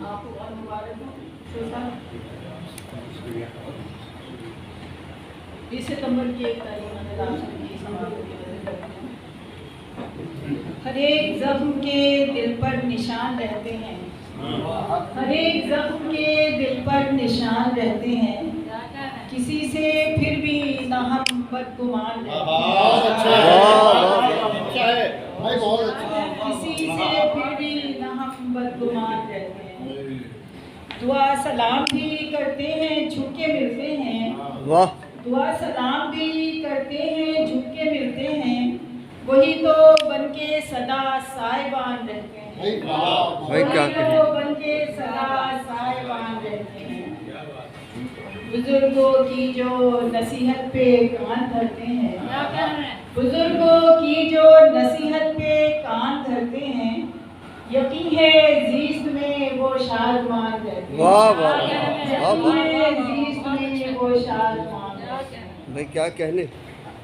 آپ کو بہت مبارک ہو. 20 ستمبر کی ایک تاریخ میں آپ سب کی سماعت کی وجہ کرتے ہیں. ہر ایک زخم کے دل پر نشان رہتے ہیں. ہر ایک زخم کے دل پر نشان رہتے ہیں. کسی سے پھر بھی نہ ہم بدگمان رہتے ہیں. کسی سے پھر بھی نہ ہم بدگمان رہتے ہیں. دعا سلام بھی کرتے ہیں جھک کے ملتے ہیں. دعا سلام بھی کرتے ہیں جھک کے ملتے ہیں. وہی تو بن کے سدا سائبان رہتے ہیں. وہی تو بن کے سدا سائبان رہتے ہیں. بزرگوں کی جو نصیحت پہ کان دھرتے ہیں. بزرگوں کی جو نصیحت پہ کان دھرتے ہیں. یقین ہے زیست میں وہ شادمان رہتے ہیں. یقین ہے زیست میں وہ شادمان رہتے ہیں. بھائی کیا کہنے.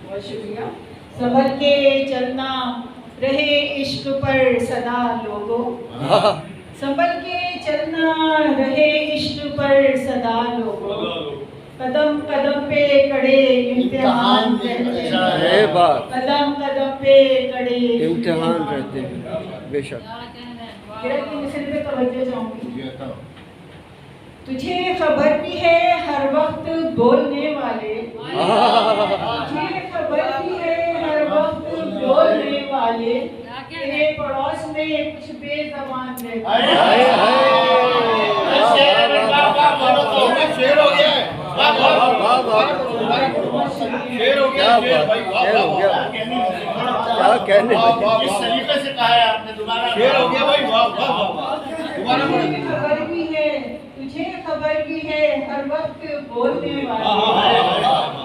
بہت شکریہ. سنبھل کے چلنا رہے عشق پر صدا لوگوں. سنبھل کے چلنا رہے عشق پر صدا لوگوں. قدم قدم پہ کڑے امتحان رہتے ہیں. قدم قدم پہ کڑے امتحان رہتے ہیں. بے شک. کی مصرے پہ توجہ چاہوں گی. تجھے خبر بھی ہے ہر وقت بولنے والے. تجھے خبر بھی ہے ہر وقت بولنے والے. تیرے پڑوس میں کچھ بے زبان رہتے خبر بھی ہے. تجھے خبر بھی ہے ہر وقت بولنے والے.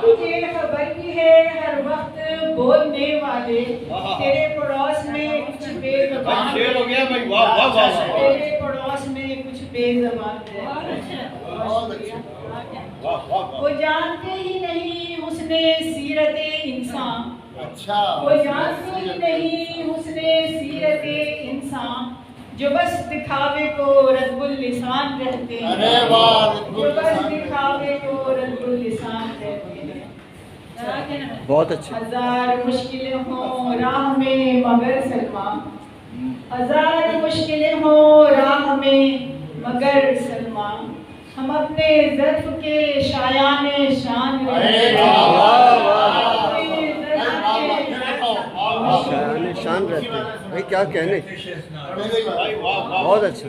تجھے خبر بھی ہے ہر وقت بولنے والے. تیرے پڑوس میں کچھ بے زبان. تیرے پڑوس میں کچھ بے زبان رہتے. وہ جانتے ہی نہیں حسن سیرت انسان. وہ جانتے ہی نہیں حسن سیرت انسان. جو بس دکھاوے کو رد اللسان رہتے ہیں. جو بس دکھاوے کو رد اللسان رہتے ہیں. بہت اچھا. ہزار مشکلیں ہوں راہ میں مگر سلما. ہزار مشکلیں ہوں راہ میں مگر سلما. ہم اپنے ظرف کے شایان شان رہتے ہیں. شایان شان رہتے ہیں. بھائی کیا کہنے. بہت اچھا.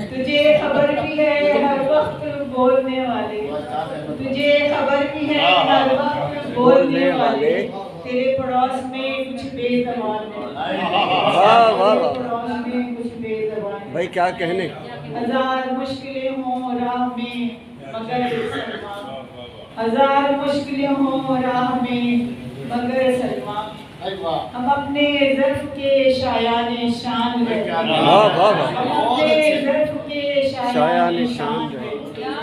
تجھے خبر بھی ہے ہر وقت بولنے والے. تجھے خبر بھی ہے ہر وقت بولنے والے. تیرے پڑوس میں کچھ بے زبان ہے. پڑوس میں کچھ بے زبان. بھائی کیا کہنے. ہزار مشکلیں ہوں راہ میں مگر سلما. ہزار مشکلیں ہوں راہ میں مگر سلما. ہم اپنے ظرف کے شایان شان رہتے ہیں. ہم اپنے ظرف کے شایان شان رہتے ہیں.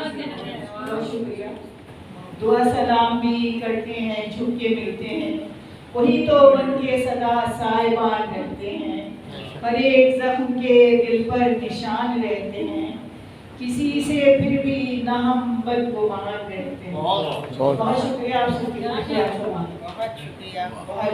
بہت شکریہ. دعا سلام بھی کرتے ہیں جھک کے ملتے ہیں. وہی تو بن کے سدا سائبان رہتے ہیں. ہر ایک زخم کے دل پر نشان رہتے ہیں. کسی سے پھر بھی نہ ہم بدگمان رہتے ہیں. بہت شکریہ آپ سب کی.